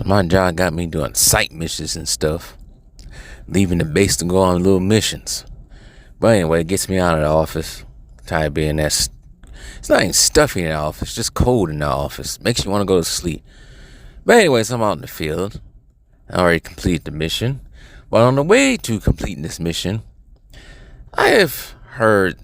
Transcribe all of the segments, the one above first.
So my job got me doing site missions and stuff, leaving the base to go on little missions. But anyway, it gets me out of the office. Tired of being that. It's not even stuffy in the office, it's just cold in the office. Makes you want to go to sleep. But anyways, I'm out in the field. I already completed the mission. But on the way to completing this mission, I have heard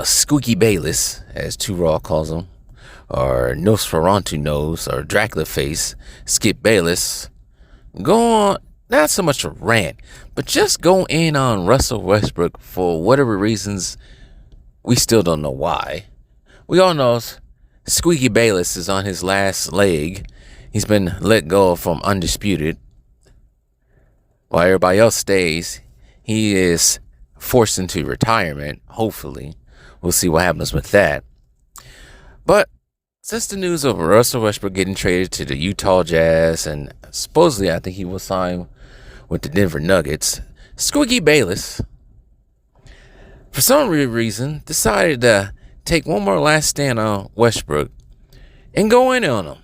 Squeaky Bayless, as Two Raw calls him, or Nosferatu Nose, or Dracula Face, Skip Bayless, go on, not so much a rant, but just go in on Russell Westbrook for whatever reasons. We still don't know why. We all know Squeaky Bayless is on his last leg. He's been let go from Undisputed. While everybody else stays, he is forced into retirement, hopefully. We'll see what happens with that. But since the news of Russell Westbrook getting traded to the Utah Jazz, and supposedly I think he will sign with the Denver Nuggets, Squeaky Bayless, for some reason, decided to take one more last stand on Westbrook and go in on him.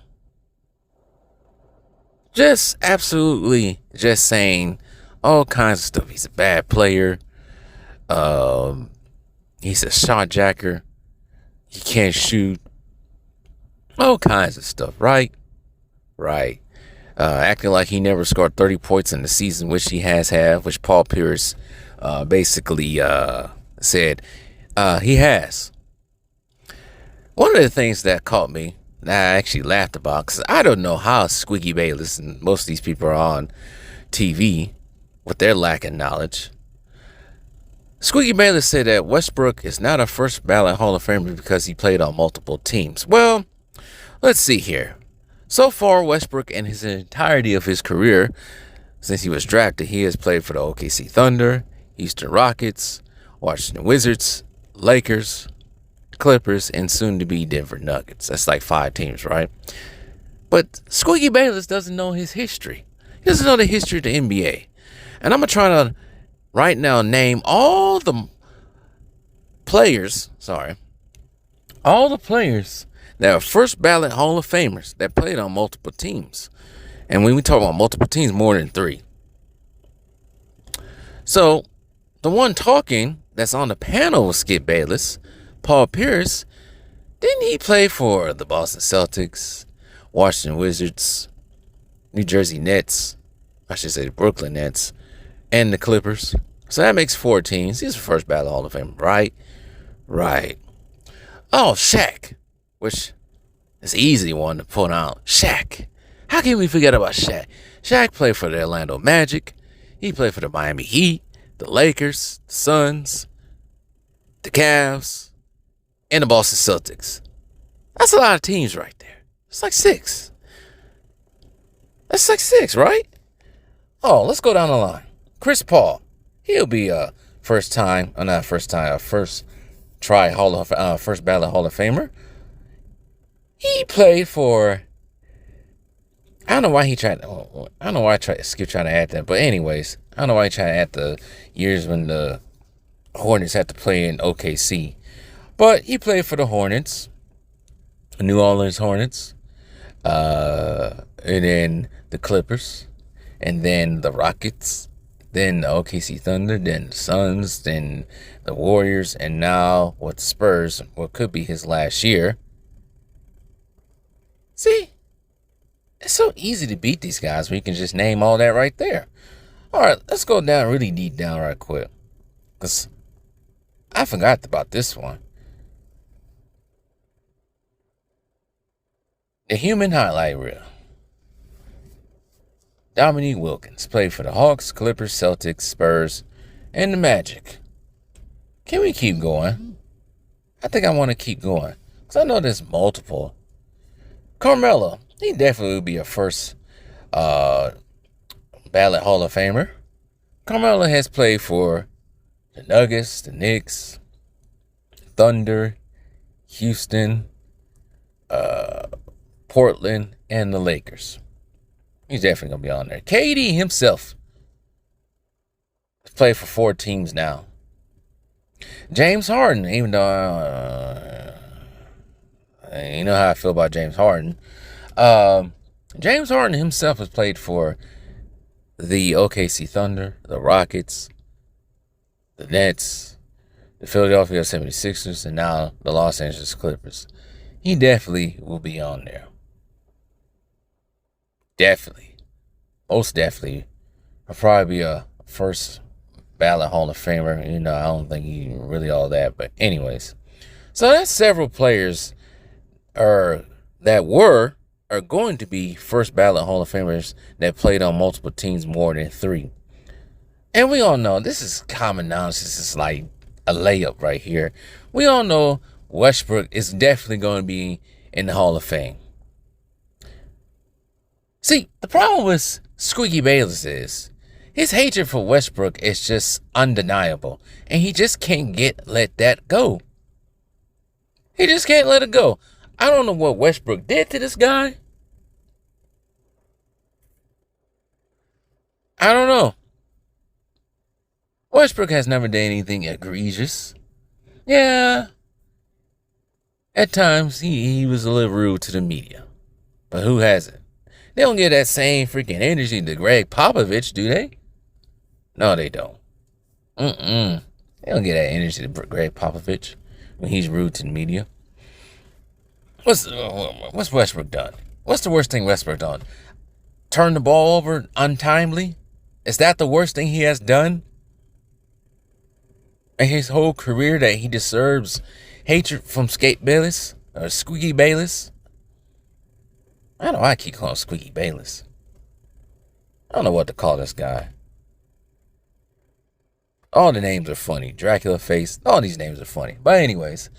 Just absolutely just saying all kinds of stuff. He's a bad player. He's a shot jacker. He can't shoot. All kinds of stuff, right? Right. Acting like he never scored 30 points in the season, which he has had, which Paul Pierce basically said he has. One of the things that caught me, that I actually laughed about, because I don't know how Squeaky Bayless and most of these people are on TV with their lack of knowledge. Squeaky Bayless said that Westbrook is not a first ballot Hall of Famer because he played on multiple teams. Well, let's see here. So far, Westbrook, in his entirety of his career, since he was drafted, he has played for the OKC Thunder, Houston Rockets, Washington Wizards, Lakers, Clippers, and soon to be Denver Nuggets. That's like 5 teams, right? But Squeaky Bayless doesn't know his history. He doesn't know the history of the NBA. And I'm going to try to right now name all the players that are first ballot Hall of Famers that played on multiple teams. And when we talk about multiple teams, more than 3. So the one talking that's on the panel with Skip Bayless, Paul Pierce, didn't he play for the Boston Celtics, Washington Wizards, New Jersey Nets, I should say the Brooklyn Nets, and the Clippers? So that makes 4 teams. He's the first ballot Hall of Fame, right? Right. Oh, Shaq, which is an easy one to put out. Shaq. How can we forget about Shaq? Shaq played for the Orlando Magic. He played for the Miami Heat, the Lakers, the Suns, the Cavs, and the Boston Celtics. That's a lot of teams right there. It's like 6. That's like 6, right? Oh, let's go down the line. Chris Paul. He'll be a first try first ballot Hall of Famer. He played for, I don't know why Skip trying to add that, but anyways, I don't know why he tried to add the years when the Hornets had to play in OKC. But he played for the Hornets, the New Orleans Hornets, and then the Clippers, and then the Rockets, then the OKC Thunder, then the Suns, then the Warriors, and now with Spurs, what could be his last year. See, it's so easy to beat these guys when you can just name all that right there. All right, let's go down really deep down right quick, because I forgot about this one. The human highlight reel. Dominique Wilkins played for the Hawks, Clippers, Celtics, Spurs, and the Magic. Can we keep going? I think I want to keep going, because I know there's multiple. Carmelo, he definitely would be a first ballot Hall of Famer. Carmelo has played for the Nuggets, the Knicks, Thunder, Houston, Portland, and the Lakers. He's definitely going to be on there. KD himself has played for 4 teams now. James Harden, even though you know how I feel about James Harden, James Harden himself has played for the OKC Thunder, the Rockets, the Nets, the Philadelphia 76ers, and now the Los Angeles Clippers. He definitely will be on there. Definitely. Most definitely. He'll probably be a first ballot Hall of Famer. I don't think he really all that. But anyways. So that's several players are going to be first ballot Hall of Famers that played on multiple teams more than 3. And we all know this is common knowledge. This is like a layup right here. We all know Westbrook is definitely going to be in the Hall of Fame. See, the problem with Squeaky Bayless is his hatred for Westbrook is just undeniable. And he just can't let that go. He just can't let it go. I don't know what Westbrook did to this guy. I don't know. Westbrook has never done anything egregious. Yeah. At times, he was a little rude to the media. But who hasn't? They don't get that same freaking energy to Greg Popovich, do they? No, they don't. They don't get that energy to Greg Popovich when he's rude to the media. What's Westbrook done? What's the worst thing Westbrook done? Turn the ball over untimely? Is that the worst thing he has done? In his whole career that he deserves hatred from Skate Bayless or Squeaky Bayless? I don't know why I keep calling him Squeaky Bayless. I don't know what to call this guy. All the names are funny. Dracula Face. All these names are funny. But anyways.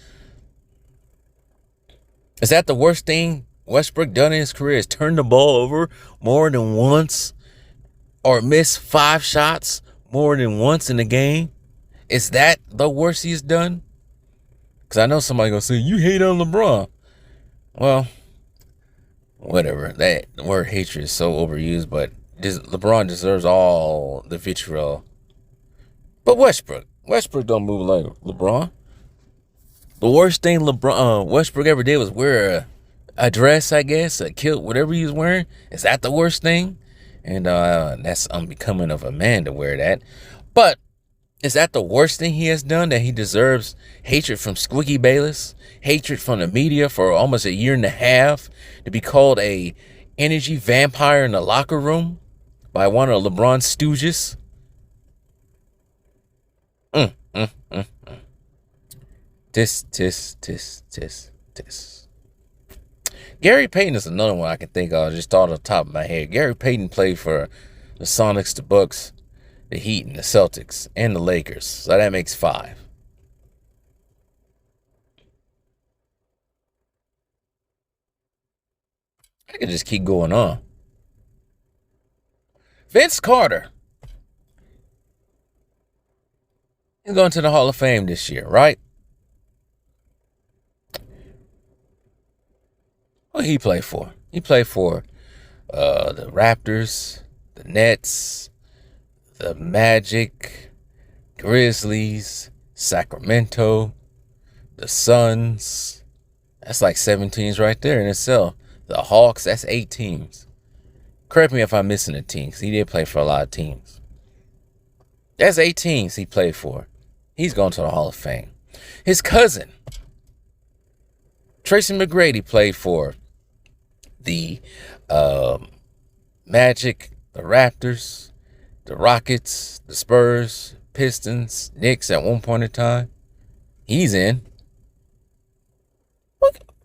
Is that the worst thing Westbrook done in his career? Is turn the ball over more than once? Or miss 5 shots more than once in the game? Is that the worst he's done? Because I know somebody going to say, you hate on LeBron. Well, whatever. That word hatred is so overused, but LeBron deserves all the vitriol. But Westbrook don't move like LeBron. The worst thing Westbrook ever did was wear a dress, I guess, a kilt, whatever he was wearing. Is that the worst thing? And that's unbecoming of a man to wear that. But is that the worst thing he has done, that he deserves hatred from Squeaky Bayless, hatred from the media for almost a year and a half, to be called a energy vampire in the locker room by one of LeBron's stooges? Tis. Gary Payton is another one I can think of. I just thought off the top of my head. Gary Payton played for the Sonics, the Bucks, the Heat, and the Celtics, and the Lakers. So that makes 5. I could just keep going on. Vince Carter. He's going to the Hall of Fame this year, right? What he played for? He played for the Raptors, the Nets, the Magic, Grizzlies, Sacramento, the Suns. That's like 7 teams right there in itself. The Hawks, that's 8 teams. Correct me if I'm missing a team, because he did play for a lot of teams. That's 8 teams he played for. He's going to the Hall of Fame. His cousin, Tracy McGrady, played for the Magic, the Raptors, the Rockets, the Spurs, Pistons, Knicks at one point in time. He's in.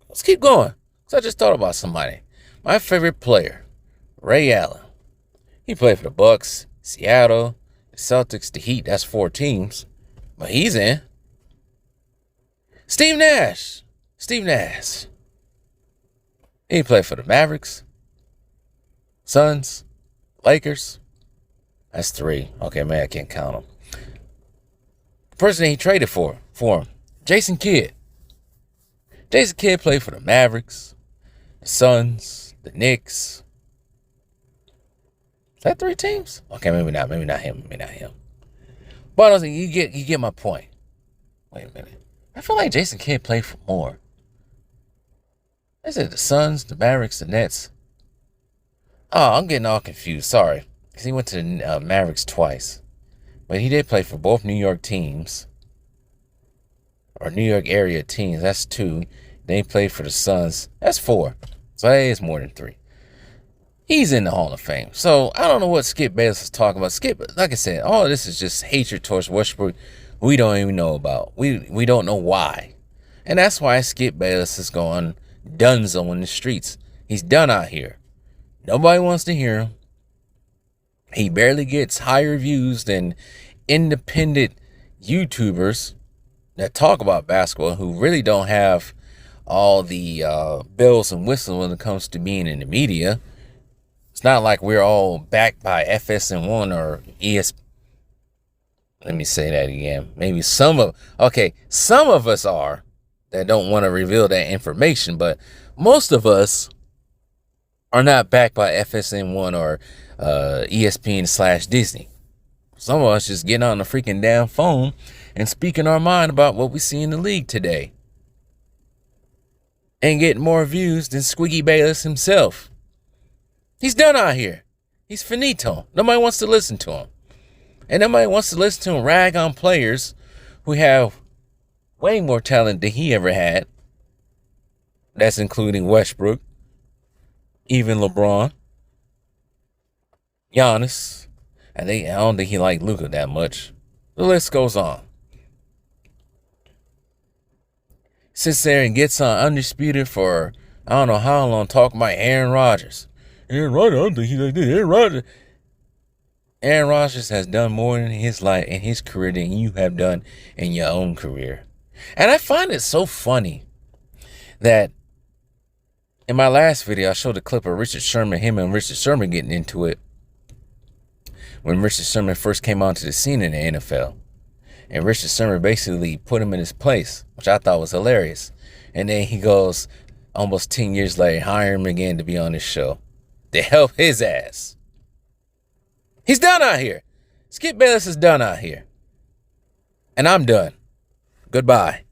Let's keep going. So I just thought about somebody. My favorite player, Ray Allen. He played for the Bucks, Seattle, the Celtics, the Heat. That's 4 teams. But he's in. Steve Nash. He played for the Mavericks, Suns, Lakers. That's 3. Okay, man, I can't count them. The person he traded for him, Jason Kidd. Jason Kidd played for the Mavericks, the Suns, the Knicks. Is that 3 teams? Okay, maybe not him. But I don't think you get my point. Wait a minute. I feel like Jason Kidd played for more. Is it the Suns, the Mavericks, the Nets? Oh, I'm getting all confused. Sorry. Because he went to the Mavericks twice. But he did play for both New York teams. Or New York area teams. That's 2. Then he played for the Suns. That's 4. So that is more than 3. He's in the Hall of Fame. So I don't know what Skip Bayless is talking about. Skip, like I said, all of this is just hatred towards Westbrook. We don't even know about. We don't know why. And that's why Skip Bayless is going dunzo in the streets. He's done out here. Nobody wants to hear him. He barely gets higher views than independent YouTubers that talk about basketball who really don't have all the bells and whistles when it comes to being in the media. It's not like we're all backed by FSN1 or ES. Let me say that again. Maybe some of us are that don't want to reveal that information, but most of us are not backed by FSN1 or ESPN/Disney. Some of us just getting on the freaking damn phone and speaking our mind about what we see in the league today. And getting more views than Squeaky Bayless himself. He's done out here. He's finito. Nobody wants to listen to him. And nobody wants to listen to him rag on players who have way more talent than he ever had. That's including Westbrook, even LeBron, Giannis. I don't think he liked Luka that much. The list goes on. Sits there and gets on Undisputed for I don't know how long talking about Aaron Rodgers. Aaron Rodgers, I don't think he's like this. Aaron Rodgers has done more in his life and his career than you have done in your own career. And I find it so funny that in my last video, I showed a clip of Richard Sherman, him and Richard Sherman getting into it when Richard Sherman first came onto the scene in the NFL. And Richard Sherman basically put him in his place, which I thought was hilarious. And then he goes, almost 10 years later, hire him again to be on his show to help his ass. He's done out here. Skip Bayless is done out here. And I'm done. Goodbye.